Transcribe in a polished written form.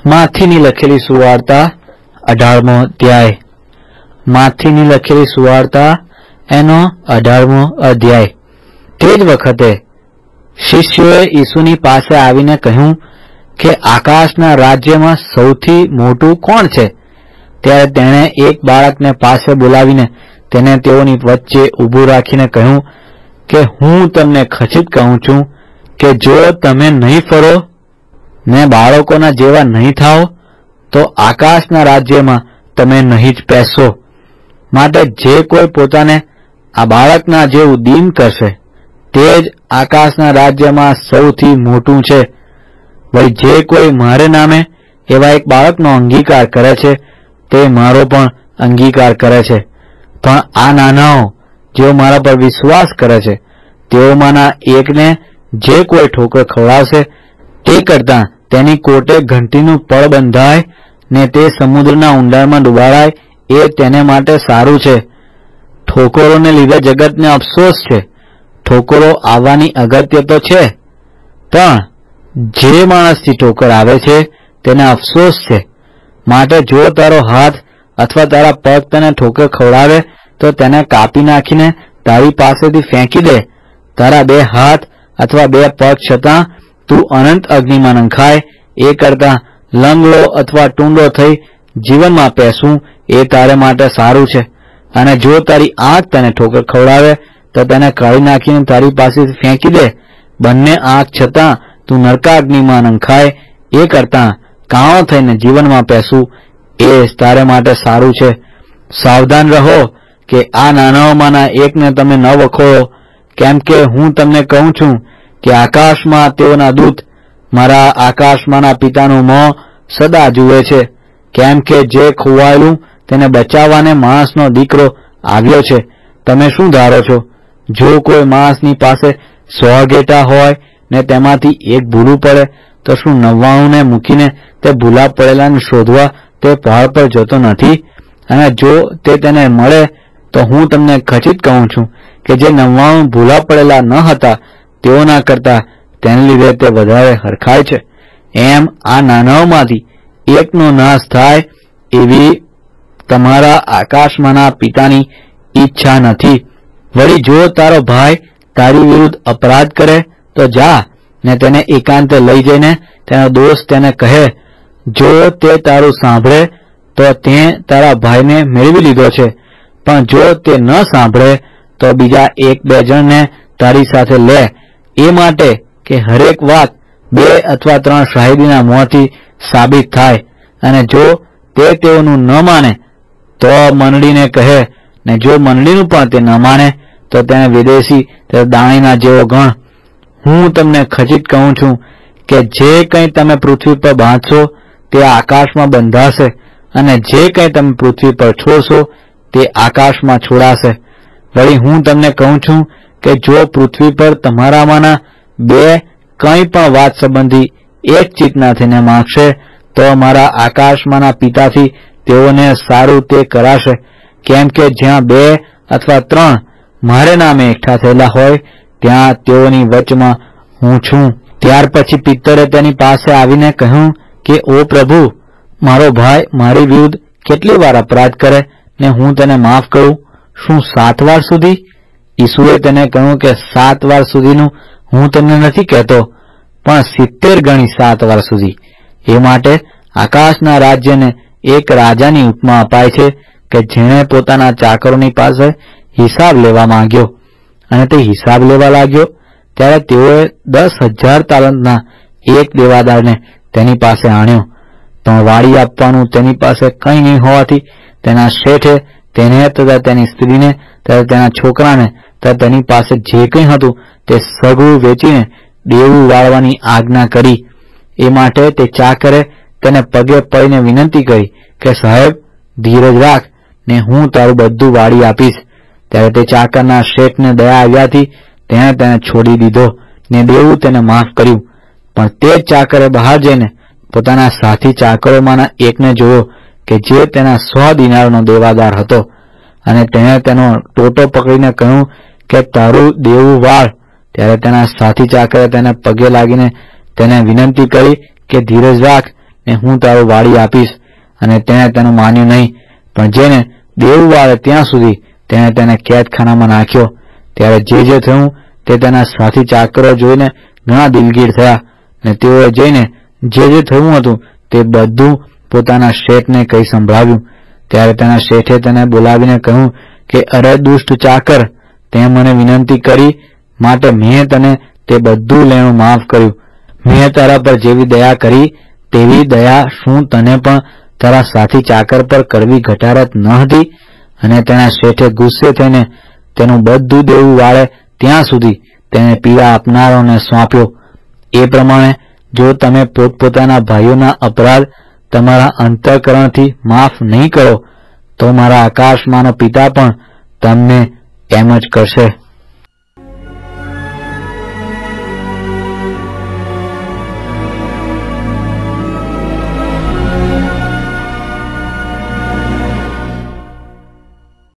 માથીની લખેલી સુવાર્તા 18મો અધ્યાય. માથીની લખેલી સુવાર્તા એનો 18મો અધ્યાય. તે જ વખતે શિષ્યોએ ઈસુની પાસે આવીને કહ્યું કે આકાશના રાજ્યમાં સૌથી મોટું કોણ છે? ત્યારે તેણે એક બાળકને પાસે બોલાવીને તેને તેઓની વચ્ચે ઊભું રાખીને કહ્યું કે હું તમને ખચિત કહું છું કે જો તમે નહીં ફરો ને બાળકોના જેવા નહીં થાઓ તો આકાશના રાજ્યમાં તમે નહીં જ પહેશો. માટે જે કોઈ પોતાને આ બાળકના જેવું દીન કરશે તે જ આકાશના રાજ્યમાં સૌથી મોટું છે. વળી જે કોઈ મારે નામે એવા એક બાળકનો અંગીકાર કરે છે તે મારો પણ અંગીકાર કરે છે. પણ આ નાનાઓ જેઓ મારા પર વિશ્વાસ કરે છે તેઓમાંના એકને જે કોઈ ઠોકર ખવડાવશે તે કરતાં તેની કોટે ઘંટીનું પળ બંધાય ને તે સમુદ્રના ઊંડાણમાં ડૂબાડાય એ તેને માટે સારું છે. ઠોકરોને લીધે જગતને અફસોસ છે. ઠોકરો આવવાની અગત્ય તો છે, પણ જે માણસથી ઠોકર આવે છે તેને અફસોસ છે. માટે જો તારો હાથ અથવા તારા પગ તને ઠોકર ખવડાવે તો તેને કાપી નાખીને તારી પાસેથી ફેંકી દે. તારા બે હાથ અથવા બે પગ છતાં તું અનંત અગ્નિમાં નંખાય એ કરતાં લંગડો અથવા ટૂંડો થઈ જીવનમાં પેસવું એ તારે માટે સારું છે. અને જો તારી આંખ તને ઠોકર ખવડાવે તો તેને કાઢી નાખીને તારી પાસેથી ફેંકી દે. બંને આંખ છતાં તું નરકાગ્નિમાં નંખાય એ કરતાં કાણો થઈને જીવનમાં પેસવું એ તારે માટે સારું છે. સાવધાન રહો કે આ નાનાઓમાંના એકને તમે ન વખોળો, કેમ કે હું તમને કહું છું કે આકાશમાં તેઓના દૂત મારા આકાશમાંના પિતાનું મોં સદા જુએ છે. કેમ કે જે ખોવાયેલું તેને બચાવવાને માણસનો દીકરો આવ્યો છે. તમે શું ધારો છો? જો કોઈ માણસની પાસે 100 ઘેટાં હોય ને તેમાંથી એક ભૂલું પડે તો શું 99 ને મૂકીને તે ભૂલા પડેલાને શોધવા તે પહાડ પર જતો નથી? અને જો તે તેને મળે તો હું તમને ખચિત કહું છું કે જે 99 ભૂલા પડેલા ન હતા તેઓના કરતાં તેને લીધે તે વધારે હરખાય છે. એમ આ નાનાઓમાંથી એકનો નાશ થાય એવી તમારા આકાશમાંના પિતાની ઈચ્છા નથી. વળી જો તારો ભાઈ તારી વિરુદ્ધ અપરાધ કરે તો જા ને તેને એકાંતે લઈ જઈને તેનો દોષ તેને કહે. જો તે તારું સાંભળે તો તે તારા ભાઈને મેળવી લીધો છે. પણ જો તે ન સાંભળે તો બીજા 1-2 જણને તારી સાથે લે, એ માટે કે હરેક વાત 2 અથવા 3 શાહીદીના મોંથી સાબિત થાય. અને જો તે તેઓનું ન માને તો મંડળીને કહે, ને જો મંડળીનું પણ તે ન માને તો તેને વિદેશી તે દાણીના જેવો ગણ. હું તમને ખચિત કહું છું કે જે કંઈ તમે પૃથ્વી પર બાંધશો તે આકાશમાં બંધાશે, અને જે કંઈ તમે પૃથ્વી પર છોડશો તે આકાશમાં છોડાશે. વળી હું તમને કહું છું કે જો પૃથ્વી પર તમારામાંના 2 કંઈ પણ વાત સંબંધી એક ચિત્તના થઈને માંગશે તો મારા આકાશમાંના પિતાથી તેઓને સારું તે કરાશે. કેમ કે જ્યાં 2 અથવા 3 મારે નામે એકઠા થયેલા હોય ત્યાં તેઓની વચમાં હું છું. ત્યાર પછી પિત્તરે તેની પાસે આવીને કહ્યું કે ઓ પ્રભુ, મારો ભાઈ મારી વિરુદ્ધ કેટલી વાર અપરાધ કરે ને હું તેને માફ કરું? શું 7 વાર સુધી? ઈસુએ તેને કહ્યું કે 7 વાર સુધીનું હું તમને નથી કહેતો, પણ 70 ગણી 7 વાર સુધી. એ માટે આકાશના રાજ્યને એક રાજાની ઉપમા અપાય છે કે જેણે પોતાના ચાકરોની પાસે હિસાબ લેવા માંગ્યો. અને તે હિસાબ લેવા લાગ્યો ત્યારે તેઓએ 10,000 તાલંતના એક દેવાદારને તેની પાસે આણ્યો. પણ વાડી આપવાનું તેની પાસે કંઈ નહીં હોવાથી તેના શેઠે તેને તથા તેની સ્ત્રીને તથા તેના છોકરાને તથા તેની પાસે જે કંઈ હતું તે સગળું વેચીને દેવું વાળવાની આજ્ઞા કરી. એ માટે તે ચાકરે તેને પગે પડીને વિનંતી કરી કે સાહેબ, ધીરજ રાખ ને હું તારું બધું વાળી આપીશ. ત્યારે તે ચાકરના શેઠને દયા આવ્યાથી તેણે તેને છોડી દીધો ને દેવું તેને માફ કર્યું. પણ તે જ ચાકરે બહાર જઈને પોતાના સાથી ચાકરોમાંના એકને જોયો કે જે તેના 100 દિનારનો દેવાદાર હતો, અને તેણે તેનો ટોટો પકડીને કહ્યું કે તારું દેવું વાળ. ત્યારે તેના સાથી ચાકરે તેને પગે લાગીને તેને વિનંતી કરી કે ધીરજ રાખ ને હું તારું વાળી આપીશ. અને તેણે તેનું માન્યું નહીં, પણ જેને દેવું વાળે ત્યાં સુધી તેણે તેને કેદખાનામાં નાખ્યો. ત્યારે જે થયું તે તેના સાથી ચાકરો જોઈને ઘણા દિલગીર થયા, ને તેઓએ જઈને જે થયું હતું તે બધું પોતાના શેઠને કહી સંભળાવ્યું. ત્યારે તેના શેઠે તેને બોલાવીને કહ્યું કે અરે દુષ્ટ ચાકર, તે મને વિનંતી કરી માટે મેં તને તે બધું લેણું માફ કર્યું. મેં તારા પર જેવી દયા કરી તેવી દયા શું તને પણ તારા સાથી ચાકર પર કરવી ઘટારત ન હતી? અને તેના શેઠે ગુસ્સે થઈને તેનું બધું દેવું વાળે ત્યાં સુધી તેને પીડા આપનારોને સોંપ્યો. એ પ્રમાણે જો તમે પોતપોતાના ભાઈઓના અપરાધ તમારા અંતઃકરણથી માફ નહીં કરો તો મારા આકાશમાંનો પિતા પણ તમને એમ જ કરશે.